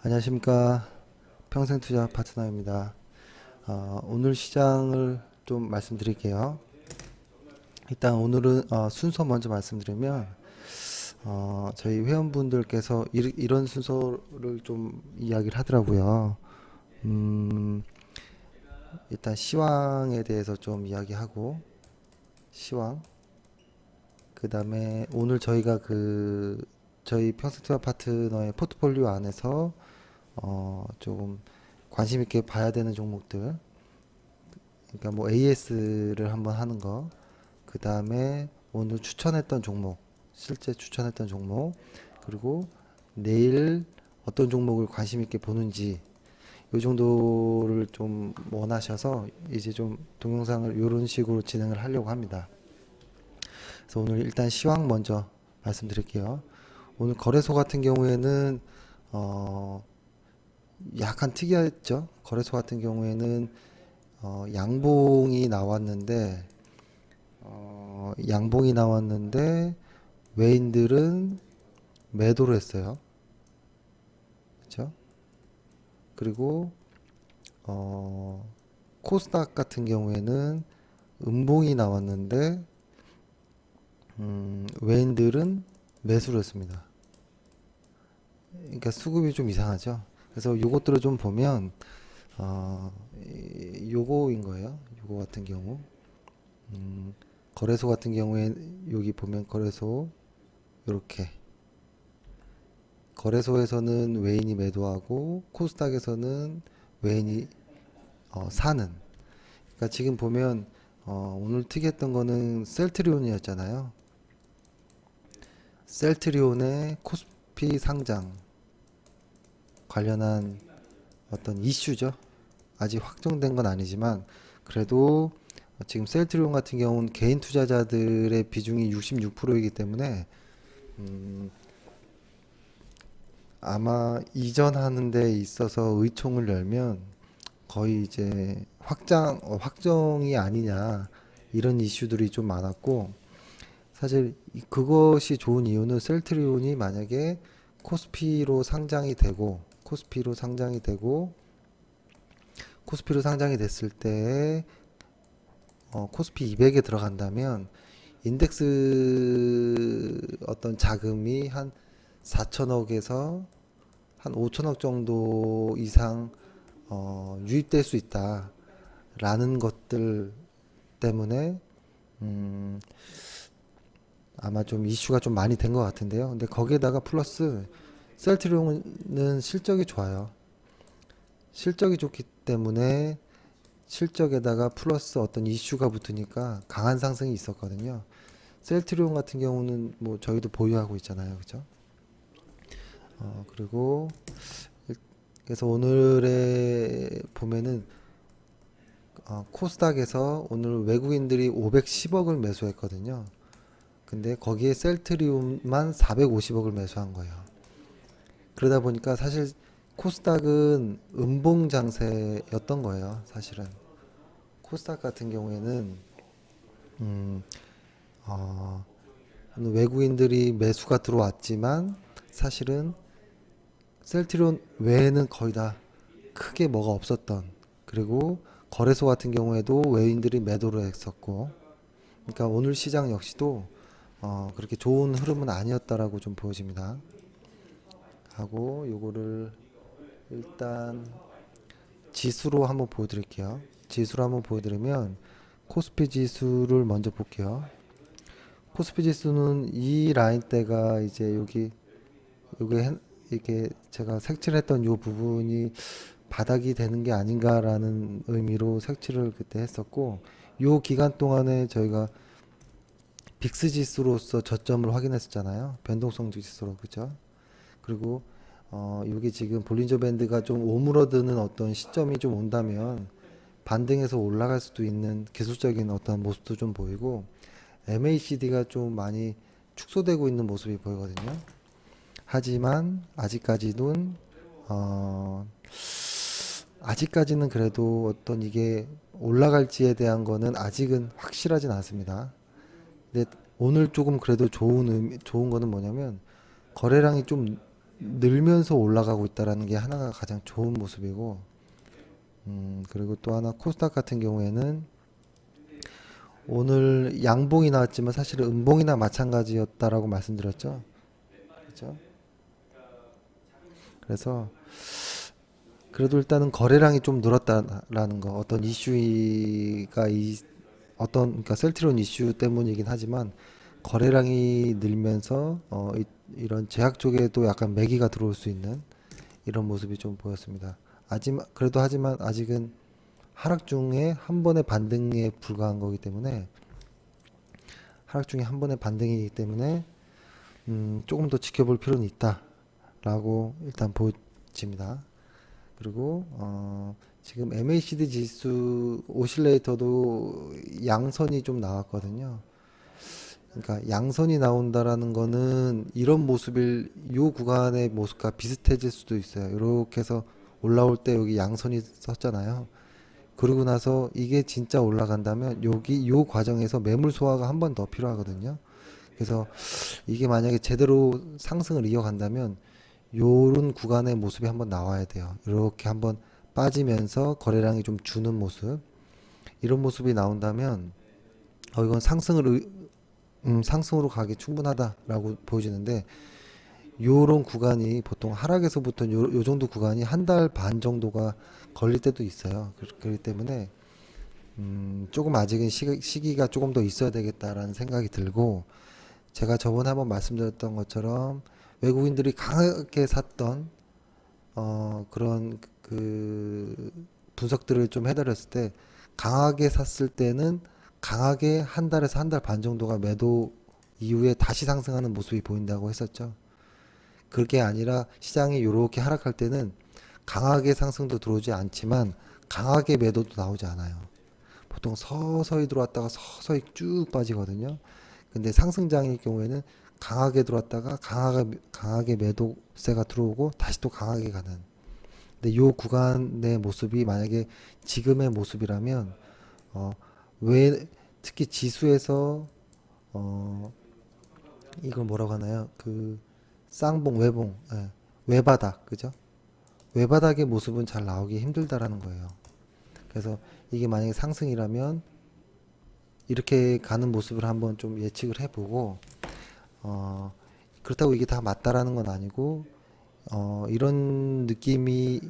안녕하십니까. 평생투자 파트너입니다. 오늘 시장을 좀 말씀드릴게요. 일단 오늘은 순서 먼저 말씀드리면 저희 회원분들께서 이런 순서를 좀 이야기를 하더라고요. 일단 시황에 대해서 좀 이야기하고, 시황, 그 다음에 오늘 저희가 저희 평생투자 파트너의 포트폴리오 안에서 조금 관심 있게 봐야 되는 종목들, 그러니까 뭐 AS를 한번 하는 거, 그 다음에 오늘 추천했던 종목, 실제 추천했던 종목, 그리고 내일 어떤 종목을 관심 있게 보는지, 이 정도를 좀 원하셔서 이제 좀 동영상을 이런 식으로 진행을 하려고 합니다. 그래서 오늘 일단 시황 먼저 말씀드릴게요. 오늘 거래소 같은 경우에는 약간 특이했죠. 거래소 같은 경우에는 양봉이 나왔는데 외인들은 매도를 했어요. 그렇죠? 그리고 코스닥 같은 경우에는 음봉이 나왔는데 외인들은 매수를 했습니다. 그러니까 수급이 좀 이상하죠. 그래서 요것들을 좀 보면 요거인 거예요. 요거 같은 경우 거래소 같은 경우에 여기 보면 거래소 요렇게 거래소에서는 외인이 매도하고 코스닥에서는 외인이 사는. 그러니까 지금 보면 오늘 특이했던 거는 셀트리온이었잖아요. 셀트리온의 코스피 상장 관련한 어떤 이슈죠. 아직 확정된 건 아니지만 그래도 지금 셀트리온 같은 경우는 개인 투자자들의 비중이 66%이기 때문에 아마 이전하는 데 있어서 의총을 열면 거의 이제 확정이 아니냐 이런 이슈들이 좀 많았고, 사실 그것이 좋은 이유는 셀트리온이 만약에 코스피로 상장이 됐을 때 코스피 200에 들어간다면 인덱스 어떤 자금이 한 4천억에서 한 5천억 정도 이상 유입될 수 있다라는 것들 때문에 아마 좀 이슈가 좀 많이 된 것 같은데요. 근데 거기에다가 플러스 셀트리온은 실적이 좋아요. 실적이 좋기 때문에 실적에다가 플러스 어떤 이슈가 붙으니까 강한 상승이 있었거든요. 셀트리온 같은 경우는 뭐 저희도 보유하고 있잖아요. 그죠? 그리고 그래서 오늘에 보면은 코스닥에서 오늘 외국인들이 510억을 매수했거든요. 근데 거기에 셀트리온만 450억을 매수한 거예요. 그러다 보니까 사실 코스닥은 음봉 장세였던 거예요. 사실은 코스닥 같은 경우에는 외국인들이 매수가 들어왔지만 사실은 셀트리온 외에는 거의 다 크게 뭐가 없었던, 그리고 거래소 같은 경우에도 외인들이 매도를 했었고, 그러니까 오늘 시장 역시도 그렇게 좋은 흐름은 아니었다라고 좀 보여집니다. 하고 요거를 일단 지수로 한번 보여드릴게요. 지수로 한번 보여드리면 코스피 지수를 먼저 볼게요. 코스피 지수는 이 라인대가 이제 이게 제가 색칠했던 요 부분이 바닥이 되는 게 아닌가라는 의미로 색칠을 그때 했었고, 요 기간 동안에 저희가 빅스 지수로서 저점을 확인했었잖아요. 변동성 지수로. 그죠? 그리고 여기 지금 볼린저 밴드가 좀 오므러드는 어떤 시점이 좀 온다면 반등해서 올라갈 수도 있는 기술적인 어떤 모습도 좀 보이고, MACD가 좀 많이 축소되고 있는 모습이 보이거든요. 하지만 아직까지는 그래도 어떤 이게 올라갈지에 대한 거는 아직은 확실하진 않습니다. 근데 오늘 조금 그래도 좋은 거는 뭐냐면 거래량이 좀 늘면서 올라가고 있다라는 게 하나가 가장 좋은 모습이고, 그리고 또 하나 코스닥 같은 경우에는 오늘 양봉이 나왔지만 사실은 음봉이나 마찬가지였다라고 말씀드렸죠. 그렇죠? 그래서 그래도 일단은 거래량이 좀 늘었다라는 거, 어떤 이슈가 그러니까 셀트리온 이슈 때문이긴 하지만 거래량이 늘면서 이런 제약 쪽에도 약간 매기가 들어올 수 있는 이런 모습이 좀 보였습니다. 하지만 아직은 하락 중에 한 번의 반등에 불과한 거기 때문에, 하락 중에 한 번의 반등이기 때문에 조금 더 지켜볼 필요는 있다라고 일단 보여집니다. 그리고 지금 MACD 지수 오실레이터도 양선이 좀 나왔거든요. 그러니까 양선이 나온다라는 거는 이런 요 구간의 모습과 비슷해질 수도 있어요. 이렇게 해서 올라올 때 여기 양선이 썼잖아요. 그러고 나서 이게 진짜 올라간다면 요 과정에서 매물 소화가 한 번 더 필요하거든요. 그래서 이게 만약에 제대로 상승을 이어간다면 요런 구간의 모습이 한번 나와야 돼요. 이렇게 한번 빠지면서 거래량이 좀 주는 모습, 이런 모습이 나온다면 이건 상승으로 가기 충분하다라고 보여지는데, 요런 구간이 보통 하락에서부터 요 정도 구간이 한 달 반 정도가 걸릴 때도 있어요. 그렇기 때문에 조금 아직은 시기가 조금 더 있어야 되겠다라는 생각이 들고, 제가 저번에 한번 말씀드렸던 것처럼 외국인들이 강하게 샀던 그런 그 분석들을 좀 해드렸을 때, 강하게 샀을 때는 강하게 한 달에서 한 달 반 정도가 매도 이후에 다시 상승하는 모습이 보인다고 했었죠. 그게 아니라 시장이 이렇게 하락할 때는 강하게 상승도 들어오지 않지만 강하게 매도도 나오지 않아요. 보통 서서히 들어왔다가 서서히 쭉 빠지거든요. 근데 상승장일 경우에는 강하게 들어왔다가 강하게 매도세가 들어오고 다시 또 강하게 가는. 근데 요 구간의 모습이 만약에 지금의 모습이라면 왜 특히 지수에서 어 이걸 뭐라고 하나요? 그 쌍봉, 외봉, 외바닥, 그죠? 외바닥의 모습은 잘 나오기 힘들다라는 거예요. 그래서 이게 만약에 상승이라면 이렇게 가는 모습을 한번 좀 예측을 해보고, 어, 그렇다고 이게 다 맞다라는 건 아니고, 이런 느낌이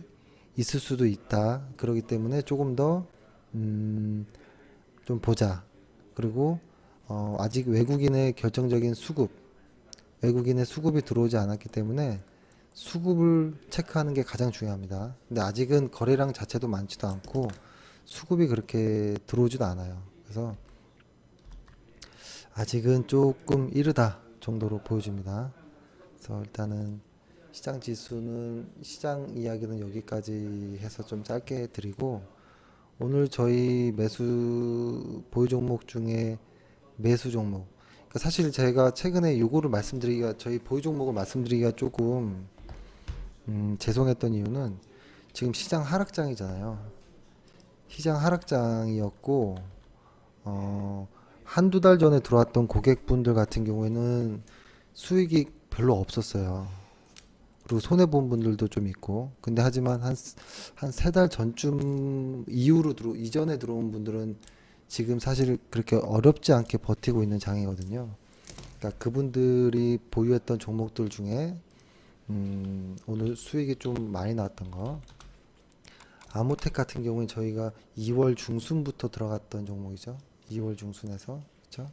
있을 수도 있다. 그렇기 때문에 조금 더, 좀 보자. 그리고, 아직 외국인의 수급이 들어오지 않았기 때문에 수급을 체크하는 게 가장 중요합니다. 근데 아직은 거래량 자체도 많지도 않고 수급이 그렇게 들어오지도 않아요. 그래서 아직은 조금 이르다 정도로 보여집니다. 그래서 일단은 시장 이야기는 여기까지 해서 좀 짧게 드리고, 오늘 저희 보유 종목 중에 매수 종목, 그러니까 사실 제가 최근에 저희 보유 종목을 말씀드리기가 조금 죄송했던 이유는 지금 시장 하락장이잖아요. 시장 하락장이었고, 한두 달 전에 들어왔던 고객분들 같은 경우에는 수익이 별로 없었어요. 그리고 손해본 분들도 좀 있고. 근데 하지만 한 세 달 전쯤 이전에 들어온 분들은 지금 사실 그렇게 어렵지 않게 버티고 있는 장이거든요. 그러니까 그분들이 보유했던 종목들 중에 오늘 수익이 좀 많이 나왔던 거. 아모텍 같은 경우는 저희가 2월 중순부터 들어갔던 종목이죠. 2월 중순에서, 그렇죠?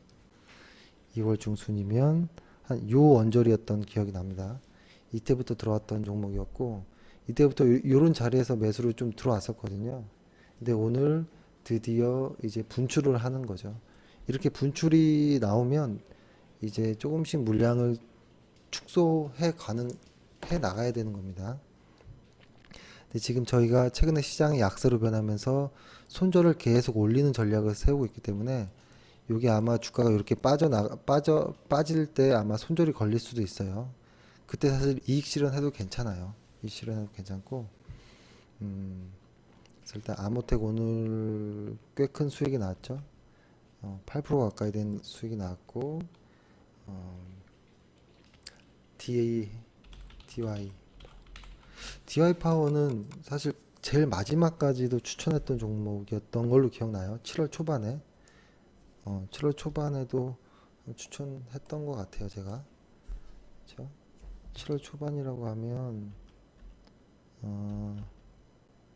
2월 중순이면 한 요 언저리였던 기억이 납니다. 이때부터 들어왔던 종목이었고, 이때부터 요런 자리에서 매수를 좀 들어왔었거든요. 근데 오늘 드디어 이제 분출을 하는 거죠. 이렇게 분출이 나오면 이제 조금씩 물량을 해 나가야 되는 겁니다. 근데 지금 저희가 최근에 시장이 약세로 변하면서 손절을 계속 올리는 전략을 세우고 있기 때문에, 요게 아마 주가가 이렇게 빠질 때 아마 손절이 걸릴 수도 있어요. 그때 사실 이익 실현해도 괜찮아요. 이익 실현해도 괜찮고, 그래서 그래서 일단 아모텍 오늘 꽤 큰 수익이 나왔죠. 8% 가까이 된 수익이 나왔고, 어, DA, DY, DY 파워는 사실 제일 마지막까지도 추천했던 종목이었던 걸로 기억나요. 7월 초반에, 7월 초반에도 추천했던 것 같아요, 제가. 그렇죠? 7월 초반이라고 하면,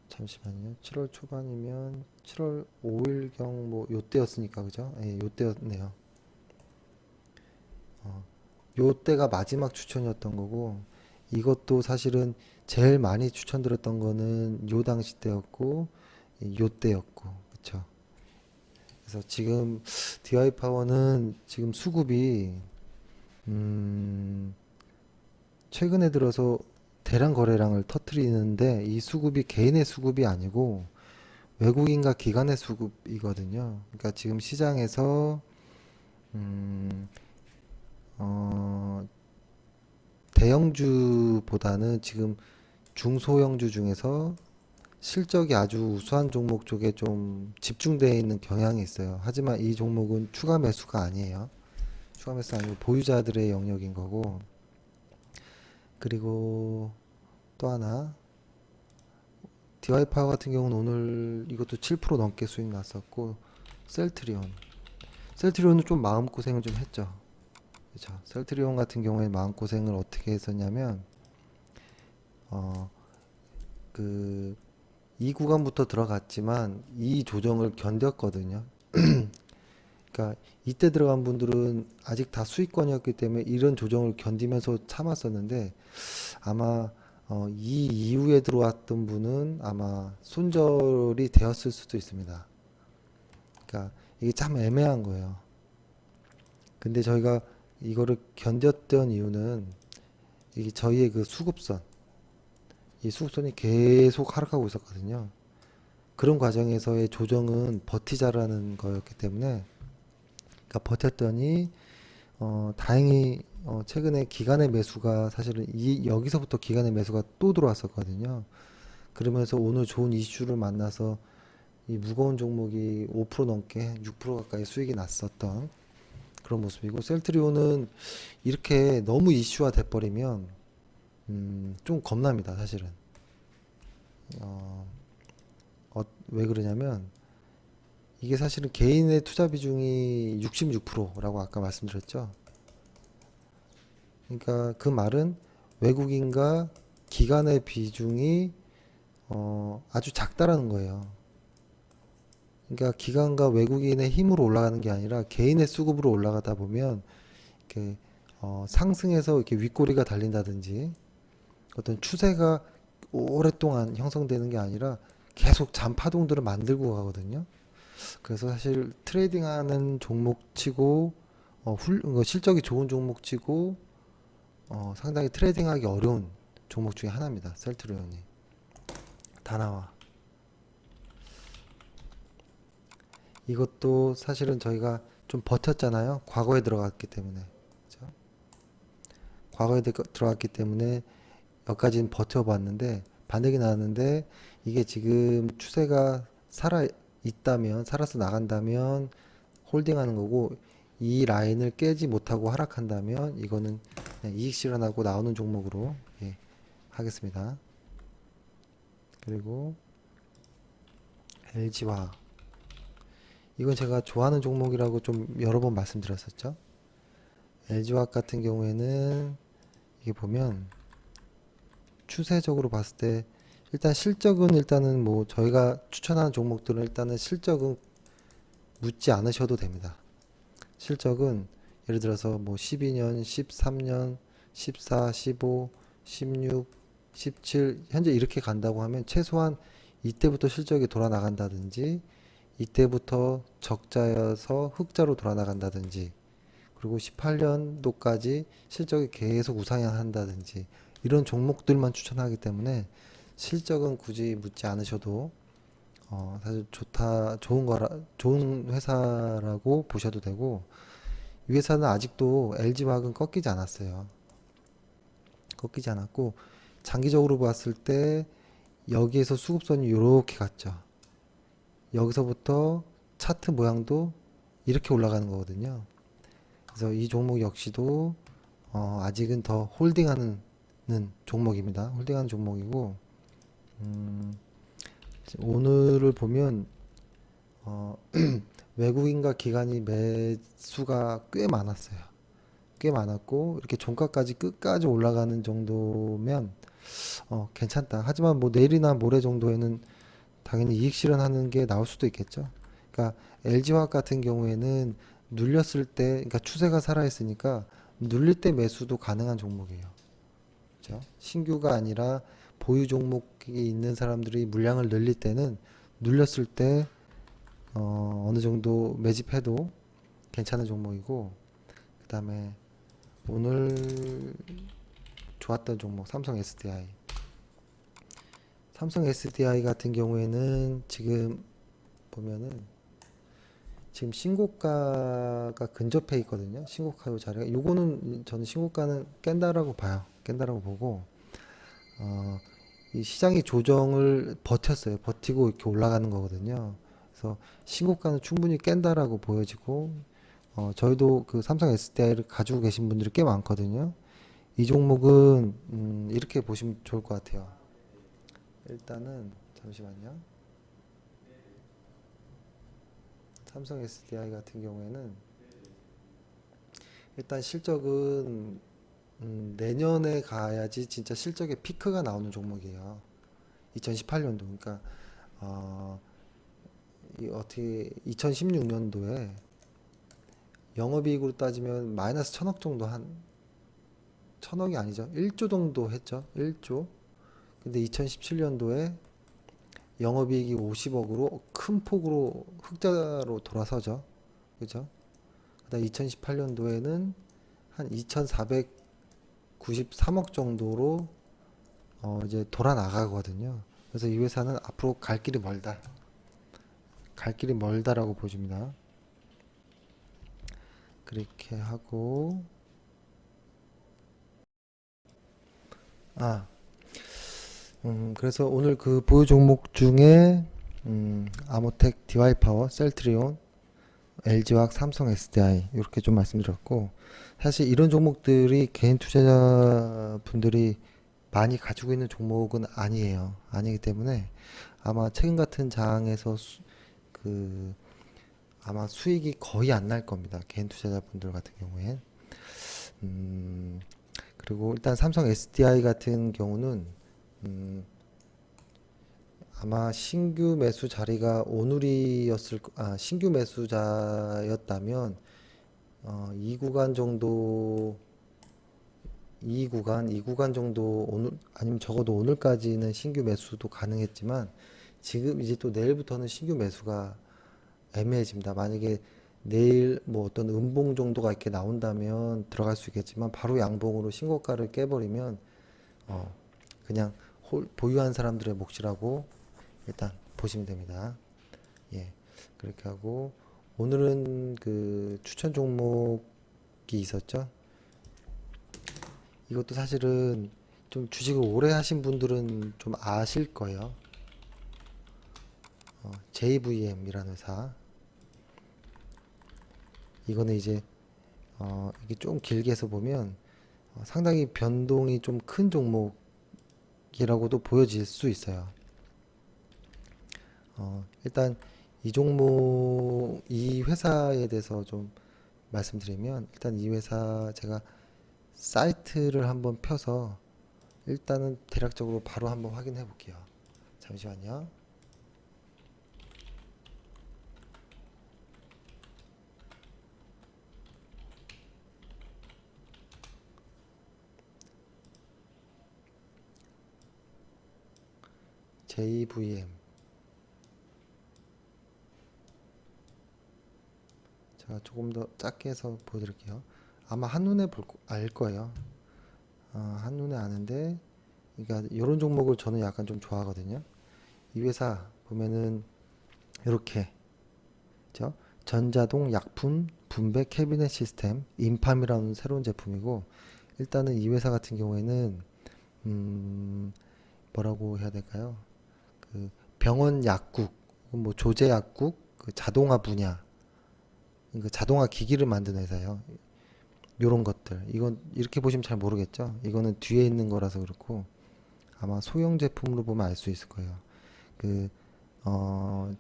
잠시만요. 7월 초반이면 7월 5일경 뭐 요때였으니까 그죠? 예, 요때였네요. 요때가 마지막 추천이었던 거고 이것도 사실은 제일 많이 추천드렸던 거는 요 당시 때였고 요때였고 그쵸? 그래서 지금 DI 파워는 지금 수급이 음, 최근에 들어서 대량 거래량을 터트리는데 이 수급이 개인의 수급이 아니고 외국인과 기관의 수급이거든요. 그러니까 지금 시장에서 음, 어, 대형주보다는 지금 중소형주 중에서 실적이 아주 우수한 종목 쪽에 좀 집중되어 있는 경향이 있어요. 하지만 이 종목은 추가 매수가 아니에요. 추가 매수 아니고 보유자들의 영역인 거고. 그리고 또 하나 DY 파워 같은 경우는 오늘 이것도 7% 넘게 수익 났었고 셀트리온. 셀트리온은 좀 마음고생을 좀 했죠. 그렇죠. 셀트리온 같은 경우에 마음고생을 어떻게 했었냐면 어, 그 이 구간부터 들어갔지만 이 조정을 견뎠거든요. 그러니까 이때 들어간 분들은 아직 다 수익권이었기 때문에 이런 조정을 견디면서 참았었는데 아마 이 이후에 들어왔던 분은 아마 손절이 되었을 수도 있습니다. 그러니까 이게 참 애매한 거예요. 근데 저희가 이거를 견뎠던 이유는 이 저희의 그 수급선, 이 수급선이 계속 하락하고 있었거든요. 그런 과정에서의 조정은 버티자라는 거였기 때문에 그러니까 버텼더니 다행히 최근에 기간의 매수가 사실은 이 여기서부터 기간의 매수가 또 들어왔었거든요. 그러면서 오늘 좋은 이슈를 만나서 이 무거운 종목이 5% 넘게 6% 가까이 수익이 났었던 그런 모습이고 셀트리온은 이렇게 너무 이슈화 돼버리면 좀 겁납니다 사실은. 왜 그러냐면 이게 사실은 개인의 투자 비중이 66%라고 아까 말씀드렸죠. 그러니까 그 말은 외국인과 기관의 비중이 아주 작다라는 거예요. 그러니까 기관과 외국인의 힘으로 올라가는 게 아니라 개인의 수급으로 올라가다 보면 이렇게 상승해서 이렇게 윗꼬리가 달린다든지 어떤 추세가 오랫동안 형성되는 게 아니라 계속 잔파동들을 만들고 가거든요. 그래서 사실 트레이딩하는 종목치고 실적이 좋은 종목치고 상당히 트레이딩하기 어려운 종목 중에 하나입니다. 셀트리온이 다나와 이것도 사실은 저희가 좀 버텼잖아요. 과거에 들어갔기 때문에 그죠? 과거에 들어갔기 때문에 여기까지는 버텨봤는데 반등이 나왔는데 이게 지금 추세가 살아서 나간다면 홀딩하는 거고 이 라인을 깨지 못하고 하락한다면 이거는 그냥 이익 실현하고 나오는 종목으로 예, 하겠습니다. 그리고 LG화학 이건 제가 좋아하는 종목이라고 좀 여러 번 말씀드렸었죠. LG화학 같은 경우에는 이게 보면 추세적으로 봤을 때 일단 실적은 일단은 뭐 저희가 추천하는 종목들은 일단은 실적은 묻지 않으셔도 됩니다. 실적은 예를 들어서 뭐 12년, 13년, 14, 15, 16, 17 현재 이렇게 간다고 하면 최소한 이때부터 실적이 돌아 나간다든지 이때부터 적자여서 흑자로 돌아 나간다든지 그리고 18년도까지 실적이 계속 우상향한다든지 이런 종목들만 추천하기 때문에 실적은 굳이 묻지 않으셔도 사실 좋은 회사라고 보셔도 되고 이 회사는 아직도 LG화학은 꺾이지 않았어요. 꺾이지 않았고 장기적으로 봤을 때 여기에서 수급선이 이렇게 갔죠. 여기서부터 차트 모양도 이렇게 올라가는 거거든요. 그래서 이 종목 역시도 아직은 더 홀딩하는 종목입니다. 홀딩하는 종목이고, 오늘을 보면 외국인과 기관이 매수가 꽤 많았어요. 꽤 많았고 이렇게 종가까지 끝까지 올라가는 정도면 괜찮다. 하지만 뭐 내일이나 모레 정도에는 당연히 이익 실현하는 게 나올 수도 있겠죠. 그러니까 LG화학 같은 경우에는 눌렸을 때, 그러니까 추세가 살아있으니까 눌릴 때 매수도 가능한 종목이에요. 그렇죠? 신규가 아니라 보유 종목이 있는 사람들이 물량을 늘릴 때는 눌렸을 때 어느 정도 매집해도 괜찮은 종목이고, 그 다음에 오늘 좋았던 종목 삼성 SDI. 삼성 SDI 같은 경우에는 지금 보면은 지금 신고가가 근접해 있거든요. 신고가 자리가 요거는 저는 신고가는 깬다라고 봐요. 깬다라고 보고 이 시장이 조정을 버텼어요. 버티고 이렇게 올라가는 거거든요. 그래서 신고가는 충분히 깬다라고 보여지고 저희도 그 삼성 SDI를 가지고 계신 분들이 꽤 많거든요. 이 종목은 이렇게 보시면 좋을 것 같아요. 일단은 잠시만요. 삼성 SDI 같은 경우에는 일단 실적은 내년에 가야지 진짜 실적의 피크가 나오는 종목이에요. 2018년도. 그러니까 어떻게 2016년도에 영업이익으로 따지면 마이너스 1000억 정도, 한 1000억이 아니죠. 1조 정도 했죠. 1조. 근데 2017년도에 영업이익이 50억으로 큰 폭으로 흑자로 돌아서죠. 그죠? 그다음 2018년도에는 한 2,493억 정도로 이제 돌아 나가거든요. 그래서 이 회사는 앞으로 갈 길이 멀다. 갈 길이 멀다라고 보여집니다. 그렇게 하고 아, 그래서 오늘 그 보유 종목 중에 아모텍, 디와이파워, 셀트리온, LG화학, 삼성 SDI 이렇게 좀 말씀드렸고, 사실 이런 종목들이 개인 투자자분들이 많이 가지고 있는 종목은 아니에요. 아니기 때문에 아마 최근 같은 장에서 그 아마 수익이 거의 안 날 겁니다. 개인 투자자분들 같은 경우엔. 그리고 일단 삼성 SDI 같은 경우는 아마 신규 매수 자리가 오늘이었을 신규 매수자였다면 이 구간 정도, 이 구간 정도 오늘 아니면 적어도 오늘까지는 신규 매수도 가능했지만 지금 이제 또 내일부터는 신규 매수가 애매해집니다. 만약에 내일 뭐 어떤 음봉 정도가 이렇게 나온다면 들어갈 수 있겠지만 바로 양봉으로 신고가를 깨버리면 그냥 보유한 사람들의 몫이라고 일단 보시면 됩니다. 예, 그렇게 하고 오늘은 그 추천 종목이 있었죠. 이것도 사실은 좀 주식을 오래 하신 분들은 좀 아실 거예요. JVM이라는 회사. 이거는 이제 이게 좀 길게 해서 보면 상당히 변동이 좀 큰 종목이라고도 보여질 수 있어요. 일단 이 종목, 이 회사에 대해서 좀 말씀드리면, 일단 이 회사 제가 사이트를 한번 펴서 일단은 대략적으로 바로 한번 확인해 볼게요. 잠시만요. JVM. 제가 조금 더 작게 해서 보여드릴게요. 아마 한눈에 알 거예요. 한눈에 아는데, 그러니까 이런 종목을 저는 약간 좀 좋아하거든요. 이 회사 보면은 이렇게, 죠? 전자동 약품 분배 캐비넷 시스템 인팜이라는 새로운 제품이고, 일단은 이 회사 같은 경우에는 뭐라고 해야 될까요? 그 병원 약국 그리고 뭐 조제 약국, 그 자동화 분야, 그 자동화 기기를 만드는 회사예요. 요런 것들. 이건 이렇게 보시면 잘 모르겠죠? 이거는 뒤에 있는 거라서 그렇고 아마 소형 제품으로 보면 알 수 있을 거예요. 그, 어,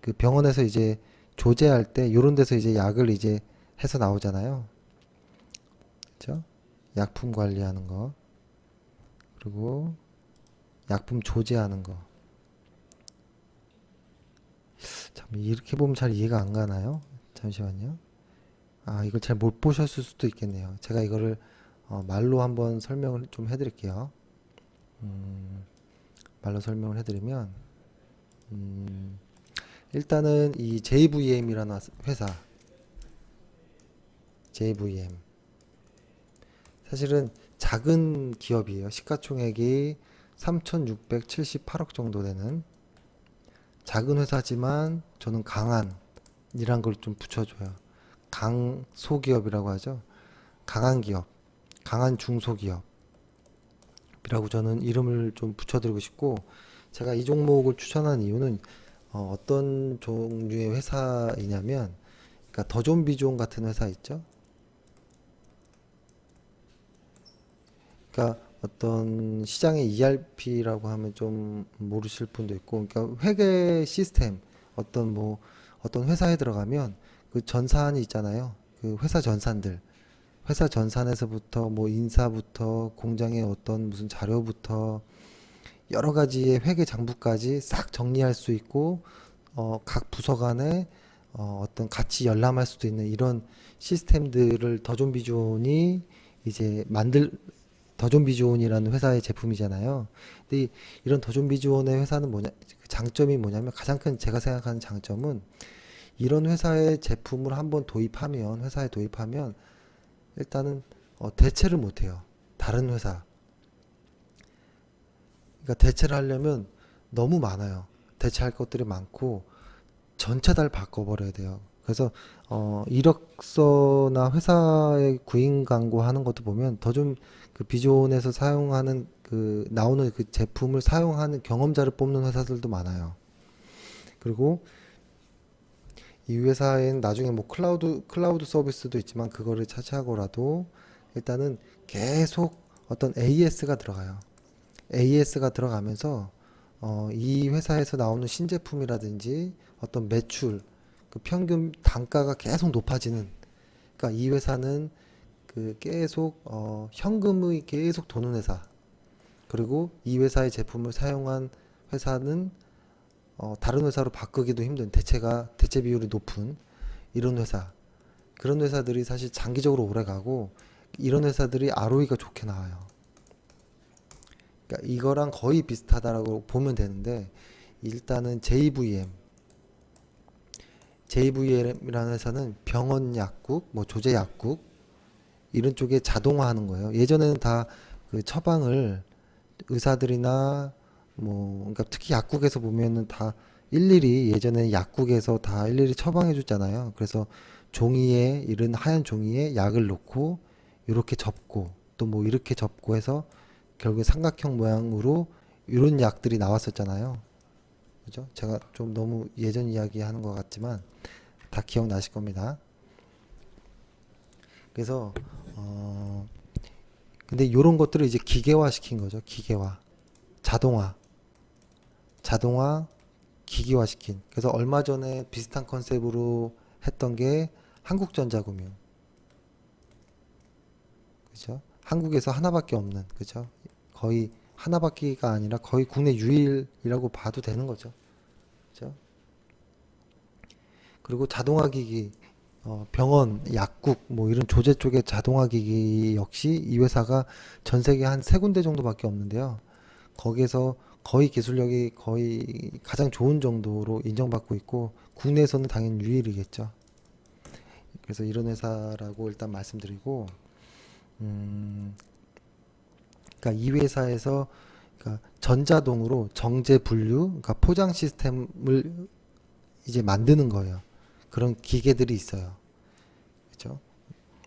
그 병원에서 이제 조제할 때 요런 데서 이제 약을 이제 해서 나오잖아요. 그죠? 약품 관리하는 거. 그리고 약품 조제하는 거. 참, 이렇게 보면 잘 이해가 안 가나요? 잠시만요. 아, 이걸 잘 못 보셨을 수도 있겠네요. 제가 이거를 말로 한번 설명을 좀 해드릴게요. 음, 말로 설명을 해드리면, 음, 일단은 이 JVM이라는 회사, JVM. 사실은 작은 기업이에요. 시가총액이 3,678억 정도 되는 작은 회사지만 저는 강한이란 걸 좀 붙여줘요. 강소기업이라고 하죠. 강한 기업, 강한 중소기업이라고 저는 이름을 좀 붙여드리고 싶고, 제가 이 종목을 추천한 이유는 떤 종류의 회사이냐면, 그러니까 더존비존 같은 회사 있죠. 그러니까 어떤 시장의 ERP라고 하면 좀 모르실 분도 있고, 그러니까 회계 시스템, 어떤 회사에 들어가면 그 전산이 있잖아요. 그 회사 전산들. 회사 전산에서부터 뭐 인사부터 공장의 어떤 무슨 자료부터 여러 가지의 회계 장부까지 싹 정리할 수 있고 각 부서 간에 어떤 같이 열람할 수도 있는 이런 시스템들을 더존비존이 이제 만들 더존비존이라는 회사의 제품이잖아요. 근데 이런 더존비존의 회사는 뭐냐 그 장점이 뭐냐면 가장 큰 제가 생각하는 장점은 이런 회사의 제품을 한번 도입하면 회사에 도입하면 일단은 대체를 못해요. 다른 회사. 그러니까 대체를 하려면 너무 많아요. 대체할 것들이 많고 전체 다를 바꿔버려야 돼요. 그래서 이력서나 회사의 구인 광고 하는 것도 보면 더 좀 그 비존에서 사용하는 그 나오는 그 제품을 사용하는 경험자를 뽑는 회사들도 많아요. 그리고 이 회사엔 나중에 뭐 클라우드 서비스도 있지만 그거를 차치하고라도 일단은 계속 어떤 AS가 들어가요. AS가 들어가면서 이 회사에서 나오는 신제품이라든지 어떤 매출, 그 평균 단가가 계속 높아지는. 그러니까 이 회사는 그 계속 현금이 계속 도는 회사. 그리고 이 회사의 제품을 사용한 회사는 다른 회사로 바꾸기도 힘든 대체 비율이 높은 이런 회사. 그런 회사들이 사실 장기적으로 오래 가고 이런 회사들이 ROE가 좋게 나와요. 그러니까 이거랑 거의 비슷하다라고 보면 되는데 일단은 JVM이라는 회사는 병원 약국, 뭐 조제 약국 이런 쪽에 자동화하는 거예요. 예전에는 다 그 처방을 의사들이나 뭐 그러니까 특히 약국에서 보면은 다 일일이 예전에 약국에서 다 일일이 처방해 줬잖아요. 그래서 종이에 이런 하얀 종이에 약을 놓고 이렇게 접고 또 뭐 이렇게 접고 해서 결국에 삼각형 모양으로 이런 약들이 나왔었잖아요. 그죠? 제가 좀 너무 예전 이야기 하는 것 같지만 다 기억나실 겁니다. 그래서 근데 이런 것들을 이제 기계화 시킨 거죠. 기계화, 자동화, 자동화, 기기화 시킨. 그래서 얼마 전에 비슷한 컨셉으로 했던 게 한국전자금융. 그죠? 한국에서 하나밖에 없는, 그죠? 거의 하나밖에가 아니라 거의 국내 유일이라고 봐도 되는 거죠. 그죠? 그리고 자동화 기기, 병원, 약국, 뭐 이런 조제 쪽의 자동화 기기 역시 이 회사가 전 세계 한 세 군데 정도밖에 없는데요. 거기에서 거의 기술력이 거의 가장 좋은 정도로 인정받고 있고 국내에서는 당연히 유일이겠죠. 그래서 이런 회사라고 일단 말씀드리고, 음, 그러니까 이 회사에서 그러니까 전자동으로 정제 분류, 그러니까 포장 시스템을 이제 만드는 거예요. 그런 기계들이 있어요. 그렇죠?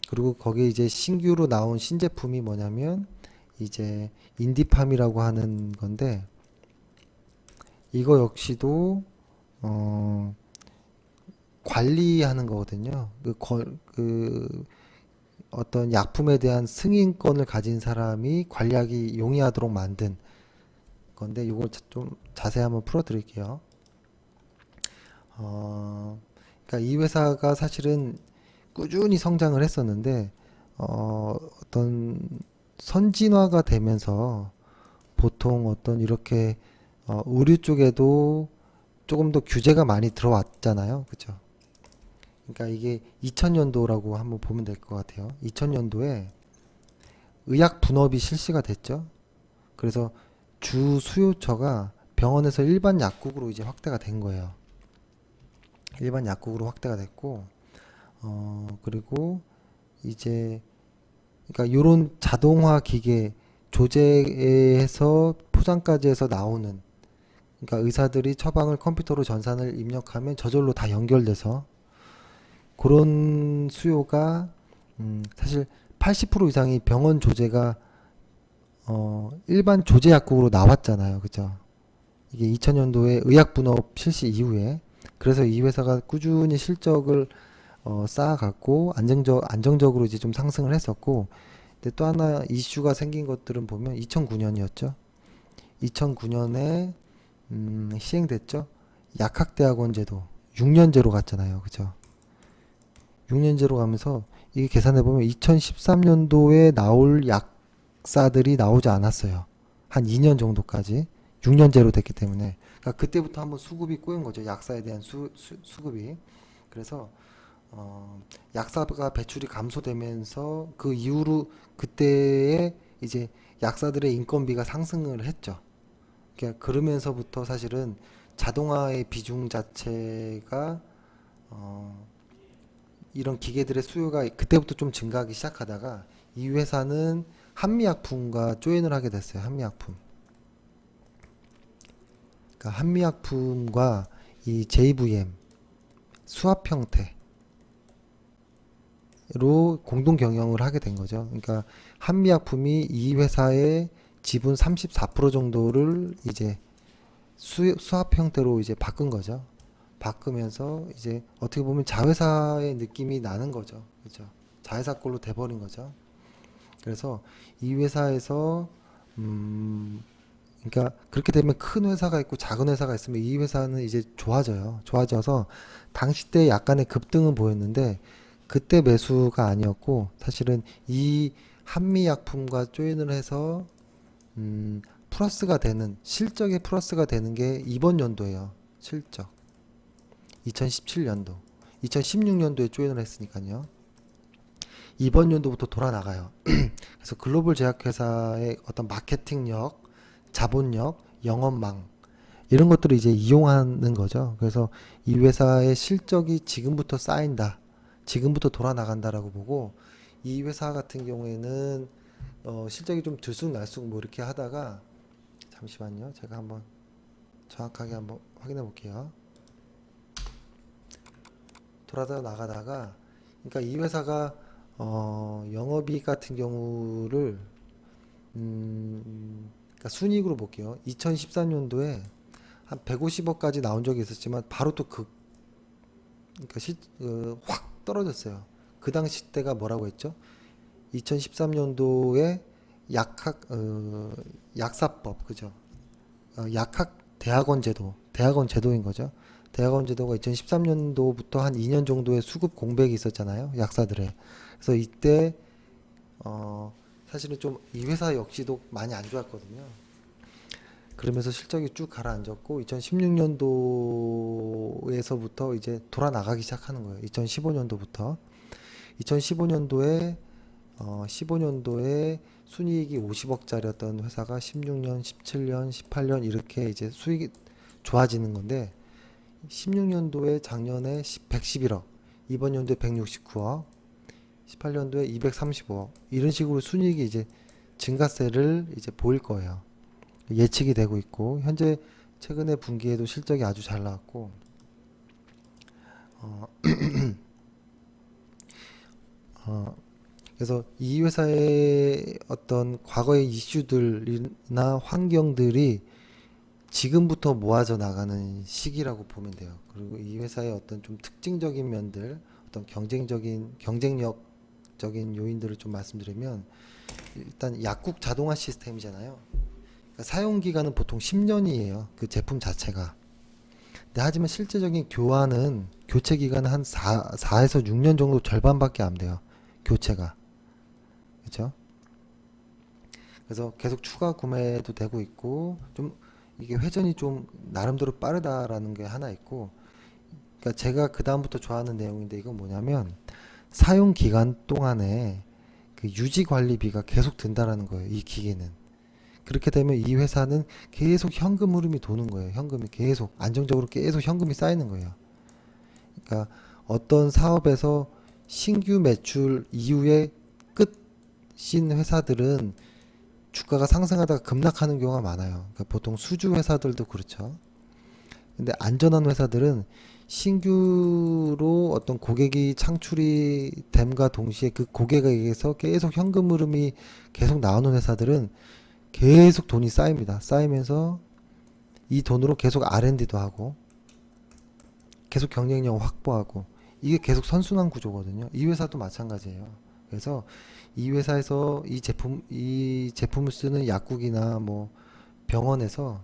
그리고 거기에 이제 신규로 나온 신제품이 뭐냐면 이제 인디팜이라고 하는 건데 이거 역시도 관리하는 거거든요. 어떤 약품에 대한 승인권을 가진 사람이 관리하기 용이하도록 만든 건데, 이걸 좀 자세히 한번 풀어드릴게요. 그러니까 이 회사가 사실은 꾸준히 성장을 했었는데, 어떤 선진화가 되면서 보통 어떤 이렇게 의류 쪽에도 조금 더 규제가 많이 들어왔잖아요. 그죠? 그러니까 이게 2000년도라고 한번 보면 될 것 같아요. 2000년도에 의약 분업이 실시가 됐죠. 그래서 주 수요처가 병원에서 일반 약국으로 이제 확대가 된 거예요. 일반 약국으로 확대가 됐고, 그리고 이제, 그러니까 요런 자동화 기계, 조제해서 포장까지 해서 나오는, 그러니까 의사들이 처방을 컴퓨터로 전산을 입력하면 저절로 다 연결돼서 그런 수요가, 사실 80% 이상이 병원 조제가 일반 조제 약국으로 나왔잖아요. 그죠? 이게 2000년도에 의약분업 실시 이후에, 그래서 이 회사가 꾸준히 실적을 쌓아갔고 안정적으로 이제 좀 상승을 했었고, 근데 또 하나 이슈가 생긴 것들은 보면 2009년이었죠. 2009년에 시행됐죠. 약학대학원 제도 6년제로 갔잖아요. 그죠? 6년제로 가면서 이게 계산해 보면 2013년도에 나올 약사들이 나오지 않았어요. 한 2년 정도까지 6년제로 됐기 때문에, 그러니까 그때부터 한번 수급이 꼬인 거죠. 약사에 대한 수급이. 그래서 약사가 배출이 감소되면서 그 이후로 그때에 이제 약사들의 인건비가 상승을 했죠. 그러니까 그러면서부터 사실은 자동화의 비중 자체가 이런 기계들의 수요가 그때부터 좀 증가하기 시작하다가 이 회사는 한미약품과 조인을 하게 됐어요. 한미약품. 그러니까 한미약품과 이 JVM 수합 형태로 공동 경영을 하게 된 거죠. 그러니까 한미약품이 이 회사의 지분 34% 정도를 이제 수합 형태로 이제 바꾼 거죠. 바꾸면서 이제 어떻게 보면 자회사의 느낌이 나는 거죠. 그죠? 자회사꼴로 돼버린 거죠. 그래서 이 회사에서 음 그러니까 그렇게 되면 큰 회사가 있고 작은 회사가 있으면 이 회사는 이제 좋아져요. 좋아져서 당시 때 약간의 급등은 보였는데 그때 매수가 아니었고, 사실은 이 한미약품과 조인을 해서 플러스가 되는, 실적에 플러스가 되는 게 이번 연도예요. 실적. 2017년도. 2016년도에 조인을 했으니까요. 이번 연도부터 돌아 나가요. 그래서 글로벌 제약회사의 어떤 마케팅력, 자본력, 영업망 이런 것들을 이제 이용하는 거죠. 그래서 이 회사의 실적이 지금부터 쌓인다, 지금부터 돌아 나간다라고 보고, 이 회사 같은 경우에는 실적이 좀 들쑥날쑥 뭐 이렇게 하다가, 잠시만요. 제가 한번 정확하게 한번 확인해 볼게요. 돌아다 나가다가, 그러니까 이 회사가 영업이익 같은 경우를 그러니까 순이익으로 볼게요. 2013년도에 한 150억까지 나온 적이 있었지만 바로 또 그러니까 확 떨어졌어요. 그 당시 때가 뭐라고 했죠? 2013년도에 약사법, 그죠? 약학 대학원 제도, 대학원 제도인 거죠. 대학원 제도가 2013년도부터 한 2년 정도의 수급 공백이 있었잖아요. 약사들의. 그래서 이때 사실은 좀 이 회사 역시도 많이 안 좋았거든요. 그러면서 실적이 쭉 가라앉았고 2016년도에서부터 이제 돌아 나가기 시작하는 거예요. 2015년도부터. 2015년도에 15년도에 순이익이 50억짜리였던 회사가 16년, 17년, 18년 이렇게 이제 수익이 좋아지는 건데, 16년도에 작년에 111억, 이번 연도에 169억, 18년도에 235억 이런 식으로 순이익이 이제 증가세를 이제 보일 거예요. 예측이 되고 있고, 현재 최근에 분기에도 실적이 아주 잘 나왔고, 어, 어, 그래서 이 회사의 어떤 과거의 이슈들이나 환경들이 지금부터 모아져 나가는 시기라고 보면 돼요. 그리고 이 회사의 어떤 좀 특징적인 면들, 어떤 경쟁력적인 요인들을 좀 말씀드리면, 일단 약국 자동화 시스템이잖아요. 그러니까 사용 기간은 보통 10년이에요. 그 제품 자체가. 근데 하지만 실제적인 교체 기간은 한 4에서 6년 정도, 절반밖에 안 돼요. 교체가. 그렇죠? 그래서 계속 추가 구매도 되고 있고, 좀 이게 회전이 좀 나름대로 빠르다라는 게 하나 있고, 그러니까 제가 그 다음부터 좋아하는 내용인데, 이건 뭐냐면 사용 기간 동안에 그 유지 관리비가 계속 든다라는 거예요. 이 기계는. 그렇게 되면 이 회사는 계속 현금 흐름이 도는 거예요. 현금이 계속 안정적으로 계속 현금이 쌓이는 거예요. 그러니까 어떤 사업에서 신규 매출 이후에 끝인 회사들은 주가가 상승하다가 급락하는 경우가 많아요. 그러니까 보통 수주 회사들도 그렇죠. 근데 안전한 회사들은 신규로 어떤 고객이 창출이 됨과 동시에 그 고객에게서 계속 현금 흐름이 계속 나오는 회사들은 계속 돈이 쌓입니다. 쌓이면서 이 돈으로 계속 R&D도 하고 계속 경쟁력 확보하고, 이게 계속 선순환 구조거든요. 이 회사도 마찬가지예요. 그래서 이 회사에서 이 제품을 쓰는 약국이나 뭐 병원에서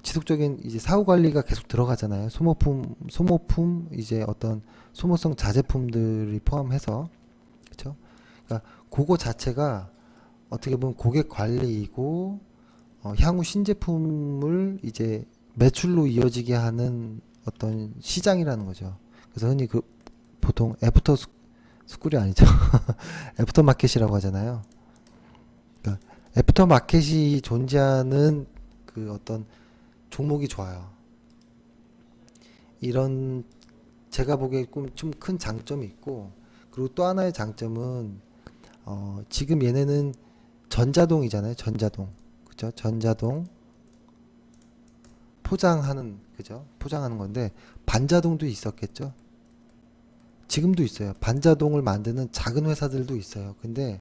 지속적인 이제 사후 관리가 계속 들어가잖아요. 소모품 이제 어떤 소모성 자제품들이 포함해서. 그렇죠? 그러니까 그거 자체가 어떻게 보면 고객 관리이고, 향후 신제품을 이제 매출로 이어지게 하는 어떤 시장이라는 거죠. 그래서 흔히 그 보통 스쿨이 아니죠. 애프터 마켓이라고 하잖아요. 그러니까 애프터 마켓이 존재하는 그 어떤 종목이 좋아요. 이런 제가 보기에 좀 큰 장점이 있고, 그리고 또 하나의 장점은 지금 얘네는 전자동이잖아요. 전자동. 그죠? 전자동 포장하는, 그죠? 포장하는 건데 반자동도 있었겠죠? 지금도 있어요. 반자동을 만드는 작은 회사들도 있어요. 근데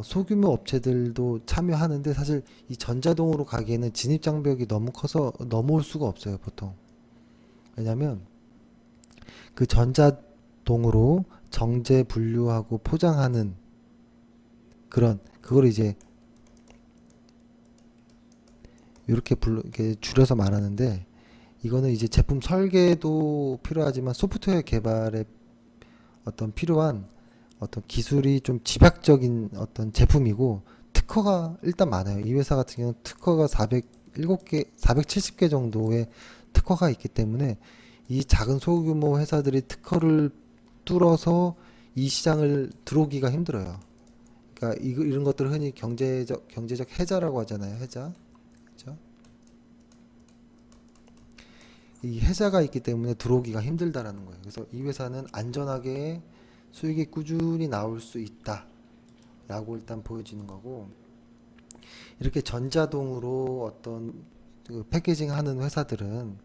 소규모 업체들도 참여하는데, 사실 이 전자동으로 가기에는 진입 장벽이 너무 커서 넘어올 수가 없어요, 보통. 왜냐면 그 전자동으로 정제 분류하고 포장하는 그걸 이제 이렇게 줄여서 말하는데, 이거는 이제 제품 설계도 필요하지만 소프트웨어 개발에 어떤 필요한 어떤 기술이 좀 집약적인 어떤 제품이고, 특허가 일단 많아요. 이 회사 같은 경우는 특허가 407개, 470개 정도의 특허가 있기 때문에 이 작은 소규모 회사들이 특허를 뚫어서 이 시장을 들어오기가 힘들어요. 그러니까 이런 것들을 흔히 경제적 해자라고 하잖아요. 해자. 그렇죠? 이 해자가 있기 때문에 들어오기가 힘들다라는 거예요. 그래서 이 회사는 안전하게 수익이 꾸준히 나올 수 있다라고 일단 보여지는 거고, 이렇게 전자동으로 어떤 그 패키징 하는 회사들은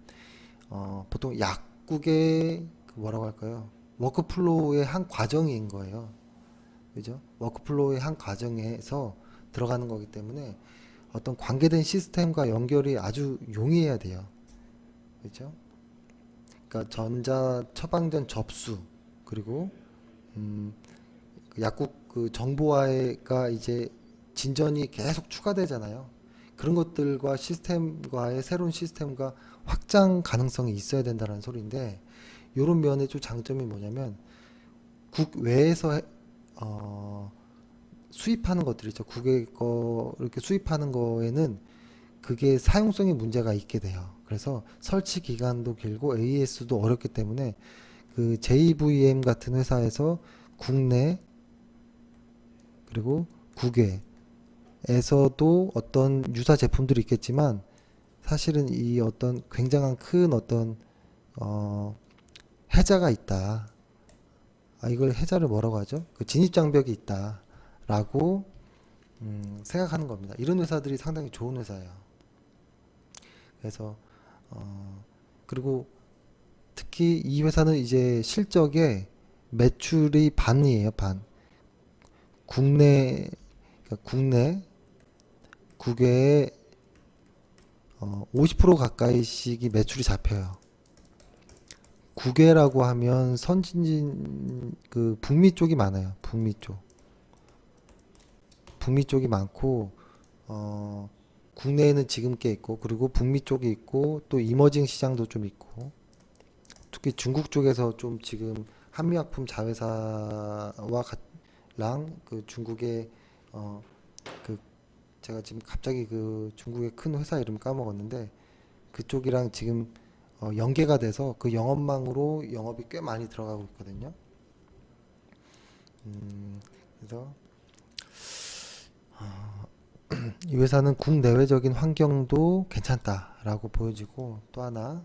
보통 약국의 그 뭐라고 할까요? 워크플로우의 한 과정인 거예요. 그죠? 워크플로우의 한 과정에서 들어가는 거기 때문에 어떤 관계된 시스템과 연결이 아주 용이해야 돼요. 그죠? 그러니까 전자 처방전 접수, 그리고 그 약국 그 정보화가 이제 진전이 계속 추가되잖아요. 그런 것들과 시스템과의 새로운 시스템과 확장 가능성이 있어야 된다는 소리인데, 이런 면의 좀 장점이 뭐냐면 국외에서 수입하는 것들이죠. 국외 거 이렇게 수입하는 거에는 그게 사용성에 문제가 있게 돼요. 그래서 설치 기간도 길고 AS도 어렵기 때문에 그 JVM 같은 회사에서 국내 그리고 국외에서도 어떤 유사 제품들이 있겠지만, 사실은 이 어떤 굉장한 큰 어떤 해자가 있다. 이걸 해자를 뭐라고 하죠? 그 진입 장벽이 있다라고 생각하는 겁니다. 이런 회사들이 상당히 좋은 회사예요. 그래서 그리고 특히 이 회사는 이제 실적의 매출이 반이에요, 반. 국내, 그러니까 국내 국외에 50% 가까이씩이 매출이 잡혀요. 국외라고 하면 선진진 그 북미 쪽이 많아요. 북미 쪽이 많고 국내에는 지금 꽤 있고 그리고 북미 쪽이 있고 또 이머징 시장도 좀 있고 특히 중국 쪽에서 좀 지금 한미약품 자회사와 랑 그 중국의 그 제가 지금 갑자기 그 중국의 큰 회사 이름 까먹었는데 그쪽이랑 지금 연계가 돼서 그 영업망으로 영업이 꽤 많이 들어가고 있거든요. 그래서 이 회사는 국내외적인 환경도 괜찮다라고 보여지고 또 하나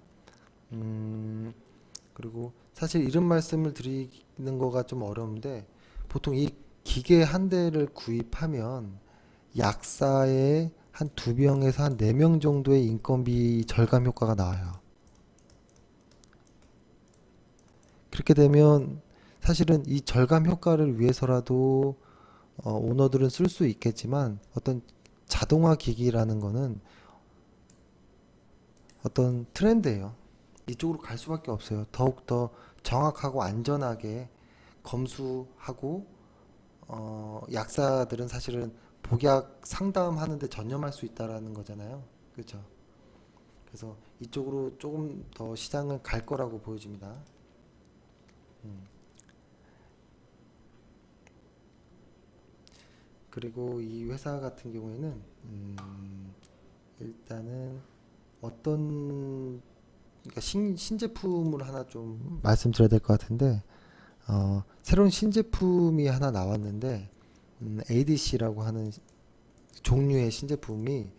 그리고 사실 이런 말씀을 드리는 거가 좀 어려운데 보통 이 기계 한 대를 구입하면 약사의 한 2명에서 한 4명 정도의 인건비 절감 효과가 나와요. 그렇게 되면 사실은 이 절감 효과를 위해서라도 오너들은 쓸 수 있겠지만 어떤 자동화 기기라는 거는 어떤 트렌드예요. 이쪽으로 갈 수밖에 없어요. 더욱더 정확하고 안전하게 검수하고 약사들은 사실은 복약 상담하는데 전념할 수 있다라는 거잖아요. 그렇죠? 그래서 이쪽으로 조금 더 시장을 갈 거라고 보여집니다. 음. 그리고 이 회사 같은 경우에는 일단은 어떤 그러니까 신제품을 하나 좀 말씀드려야 될 것 같은데 새로운 신제품이 하나 나왔는데 ADC라고 하는 종류의 신제품이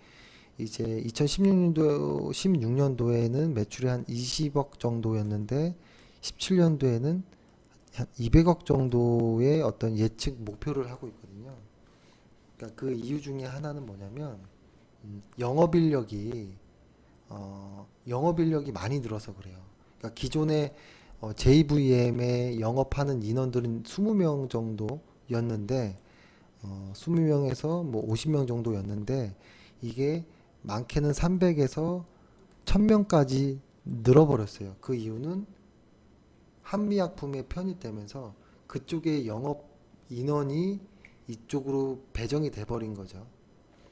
이제 16년도에는 매출이 한 20억 정도였는데 17년도에는 한 200억 정도의 어떤 예측 목표를 하고 있거든요. 그러니까 그 이유 중에 하나는 뭐냐면 영업인력이 영업인력이 많이 늘어서 그래요. 그러니까 기존에 JVM에 영업하는 인원들은 20명 정도였는데 20명에서 뭐 50명 정도였는데 이게 많게는 300에서 1000명까지 늘어버렸어요. 그 이유는 한미약품에 편입되면서 그쪽의 영업 인원이 이쪽으로 배정이 돼버린 거죠.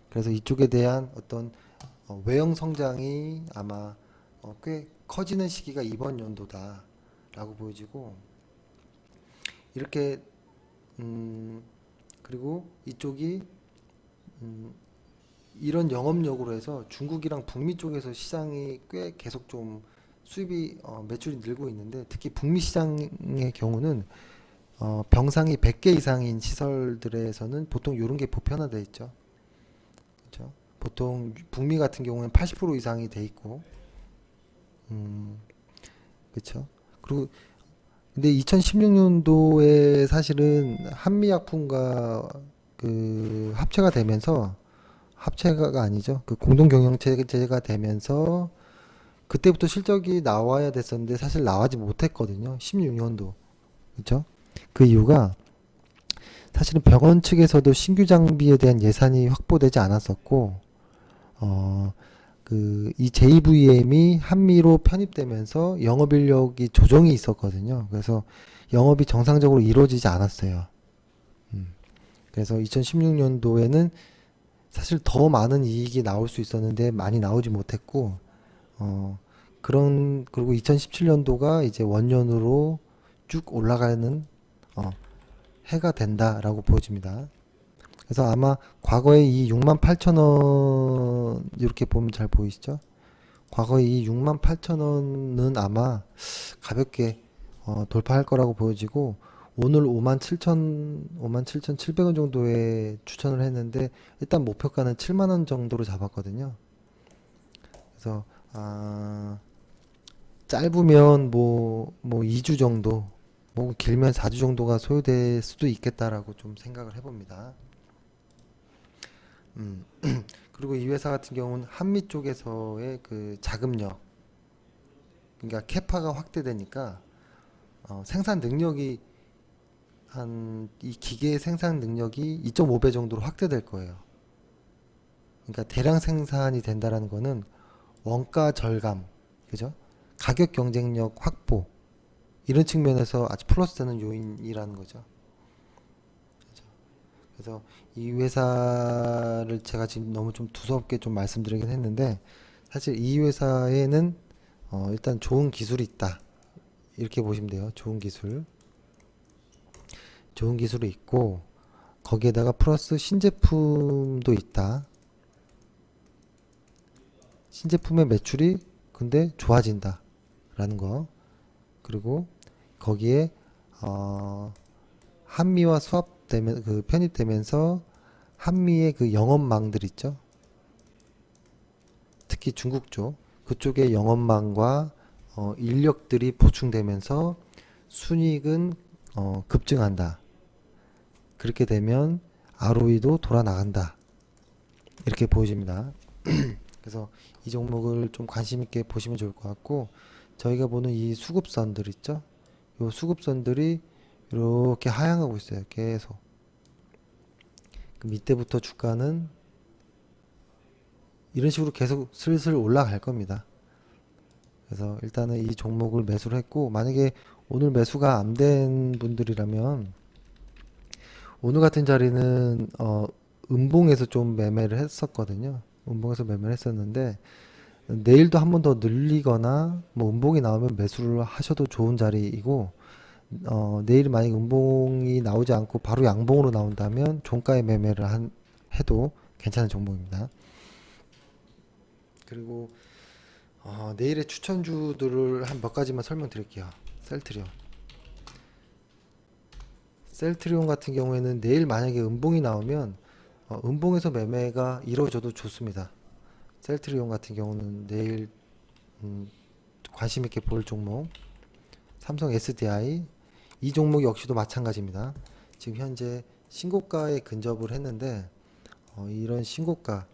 그래서 이쪽에 대한 어떤 외형 성장이 아마 꽤 커지는 시기가 이번 연도다라고 보여지고 이렇게 그리고 이쪽이 이런 영업력으로 해서 중국이랑 북미 쪽에서 시장이 꽤 계속 좀 수입이 매출이 늘고 있는데 특히 북미 시장의 경우는 병상이 100개 이상인 시설들에서는 보통 이런 게 보편화돼 있죠. 그렇죠? 보통 북미 같은 경우는 80% 이상이 돼 있고, 그렇죠? 그리고 근데 2016년도에 사실은 한미약품과 그 합체가 되면서 합체가 아니죠. 그 공동 경영 체제가 되면서 그때부터 실적이 나와야 됐었는데 사실 나오지 못했거든요. 16년도. 그렇죠? 그 이유가 사실은 병원 측에서도 신규 장비에 대한 예산이 확보되지 않았었고 이 JVM이 한미로 편입되면서 영업 인력이 조정이 있었거든요. 그래서 영업이 정상적으로 이루어지지 않았어요. 그래서 2016년도에는 사실 더 많은 이익이 나올 수 있었는데 많이 나오지 못했고 그리고 2017년도가 이제 원년으로 쭉 올라가는 해가 된다라고 보여집니다. 그래서 아마 과거에 이 68,000원 이렇게 보면 잘 보이시죠? 과거에 이 68,000원은 아마 가볍게 돌파할 거라고 보여지고 오늘 57,700원 정도에 추천을 했는데 일단 목표가는 7만 원 정도로 잡았거든요. 그래서 짧으면 뭐 2주 정도, 뭐 길면 4주 정도가 소요될 수도 있겠다라고 좀 생각을 해봅니다. 음, 그리고 이 회사 같은 경우는 한미 쪽에서의 그 자금력, 그러니까 캐파가 확대되니까 생산 능력이 이 기계의 생산 능력이 2.5배 정도로 확대될 거예요. 그러니까 대량 생산이 된다라는 거는 원가 절감, 그죠? 가격 경쟁력 확보, 이런 측면에서 아주 플러스되는 요인이라는 거죠. 그래서 이 회사를 제가 지금 너무 좀 두서없게 좀 말씀드리긴 했는데, 사실 이 회사에는 일단 좋은 기술이 있다, 이렇게 보시면 돼요. 좋은 기술이 있고, 거기에다가 플러스 신제품도 있다. 신제품의 매출이 근데 좋아진다 라는 거. 그리고 거기에 한미와 수합되면, 그 편입되면서 한미의 그 영업망들 있죠. 특히 중국 쪽, 그쪽의 영업망과 인력들이 보충되면서 순이익은 급증한다. 그렇게 되면 ROE도 돌아 나간다. 이렇게 보여집니다. 그래서 이 종목을 좀 관심 있게 보시면 좋을 것 같고, 저희가 보는 이 수급선들 있죠? 이 수급선들이 이렇게 하향하고 있어요. 계속. 그 밑에부터 주가는 이런 식으로 계속 슬슬 올라갈 겁니다. 그래서 일단은 이 종목을 매수를 했고, 만약에 오늘 매수가 안 된 분들이라면 오늘 같은 자리는 음봉에서 좀 매매를 했었거든요. 음봉에서 매매를 했었는데 내일도 한 번 더 늘리거나 뭐 음봉이 나오면 매수를 하셔도 좋은 자리이고, 내일 만약 음봉이 나오지 않고 바로 양봉으로 나온다면 종가에 매매를 해도 괜찮은 종목입니다. 그리고 내일의 추천주들을 한 몇 가지만 설명드릴게요. 셀트리온. 셀트리온 같은 경우에는 내일 만약에 음봉이 나오면 음봉에서 매매가 이루어져도 좋습니다. 셀트리온 같은 경우는 내일 관심 있게 볼 종목. 삼성 SDI, 이 종목 역시도 마찬가지입니다. 지금 현재 신고가에 근접을 했는데 이런 신고가,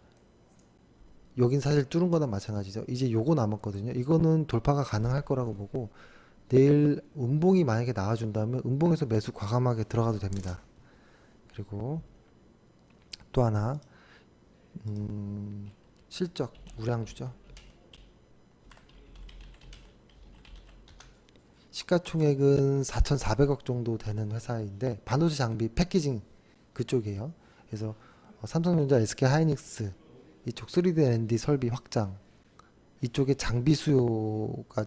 여긴 사실 뚫은 거나 마찬가지죠. 이제 요거 남았거든요. 이거는 돌파가 가능할 거라고 보고, 내일 음봉이 만약에 나와준다면 음봉에서 매수 과감하게 들어가도 됩니다. 그리고 또 하나, 실적 우량주죠. 시가총액은 4,400억 정도 되는 회사인데, 반도체 장비 패키징 그쪽이에요. 그래서 삼성전자, SK하이닉스 이쪽 3D ND 설비 확장, 이쪽에 장비 수요가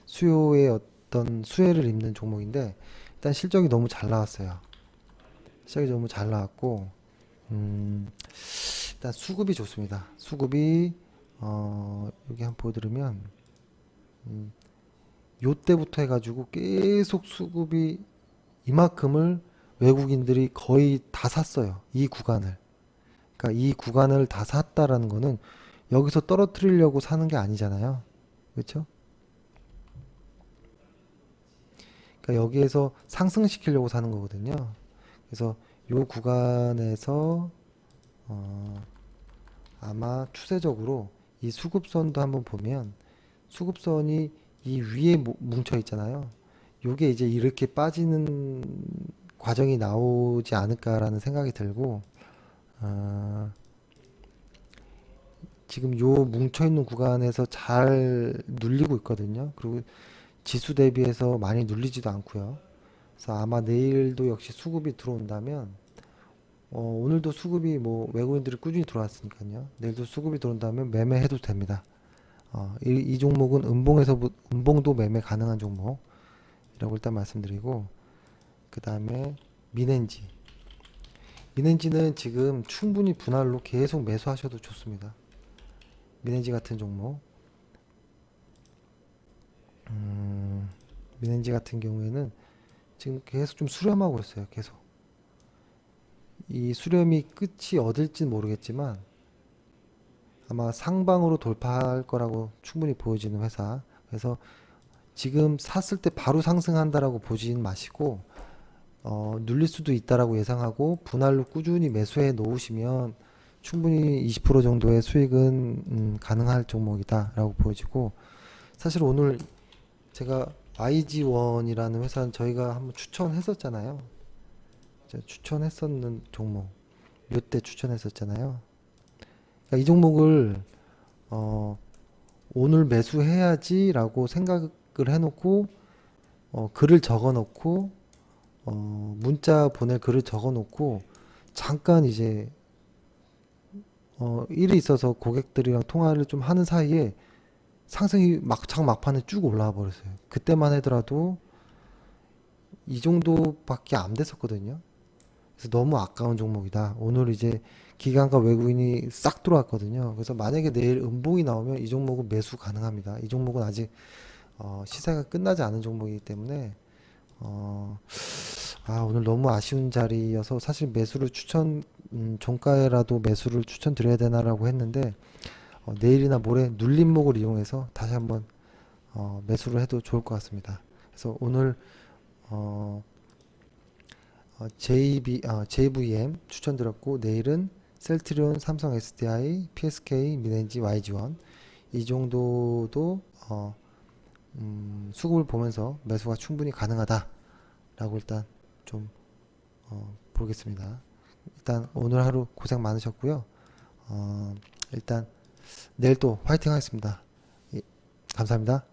수요의 어떤 수혜를 입는 종목인데, 일단 실적이 너무 잘 나왔어요. 실적이 너무 잘 나왔고, 일단 수급이 좋습니다. 수급이 여기 한번 보여드리면, 요때부터 해가지고 계속 수급이 이만큼을 외국인들이 거의 다 샀어요. 이 구간을. 그러니까 이 구간을 다 샀다라는 거는 여기서 떨어뜨리려고 사는 게 아니잖아요. 그렇죠? 그러니까 여기에서 상승시키려고 사는 거거든요. 그래서 요 구간에서 아마 추세적으로 이 수급선도 한번 보면, 수급선이 이 위에 뭉쳐 있잖아요. 요게 이제 이렇게 빠지는 과정이 나오지 않을까라는 생각이 들고, 아, 지금 요 뭉쳐 있는 구간에서 잘 눌리고 있거든요. 그리고 지수 대비해서 많이 눌리지도 않고요. 그래서 아마 내일도 역시 수급이 들어온다면, 오늘도 수급이 뭐 외국인들이 꾸준히 들어왔으니까요. 내일도 수급이 들어온다면 매매해도 됩니다. 이 종목은 음봉도 매매 가능한 종목이라고 일단 말씀드리고, 그 다음에 미넨지. 미넨지는 지금 충분히 분할로 계속 매수하셔도 좋습니다. 미넨지 같은 종목. 미넨지 같은 경우에는 지금 계속 좀 수렴하고 있어요. 계속. 이 수렴이 끝이 어딜지 모르겠지만 아마 상방으로 돌파할 거라고 충분히 보여지는 회사. 그래서 지금 샀을 때 바로 상승한다라고 보진 마시고, 눌릴 수도 있다라고 예상하고 분할로 꾸준히 매수해 놓으시면 충분히 20% 정도의 수익은 가능할 종목이다라고 보여지고, 사실 오늘 제가 YG1이라는 회사는 저희가 한번 추천했었잖아요. 제가 추천했었는 종목, 요때 추천했었잖아요. 그러니까 이 종목을 어, 오늘 매수해야지라고 생각을 해놓고 글을 적어놓고 문자 보낼 글을 적어놓고 잠깐 이제 일이 있어서 고객들이랑 통화를 좀 하는 사이에 상승이 막판에 쭉 올라와 버렸어요. 그때만 하더라도 이 정도밖에 안 됐었거든요. 그래서 너무 아까운 종목이다. 오늘 이제 기관과 외국인이 싹 들어왔거든요. 그래서 만약에 내일 음봉이 나오면 이 종목은 매수 가능합니다. 이 종목은 아직 시세가 끝나지 않은 종목이기 때문에 어, 오늘 너무 아쉬운 자리여서 사실 매수를 종가에라도 매수를 추천드려야 되나라고 했는데 내일이나 모레 눌림목을 이용해서 다시 한번 매수를 해도 좋을 것 같습니다. 그래서 오늘 어, JVM 추천드렸고 내일은 셀트리온, 삼성 SDI, PSK, 미넨지, YG원 이 정도도 수급을 보면서 매수가 충분히 가능하다라고 일단 좀 보겠습니다. 일단 오늘 하루 고생 많으셨고요. 일단 내일 또 화이팅 하겠습니다. 예, 감사합니다.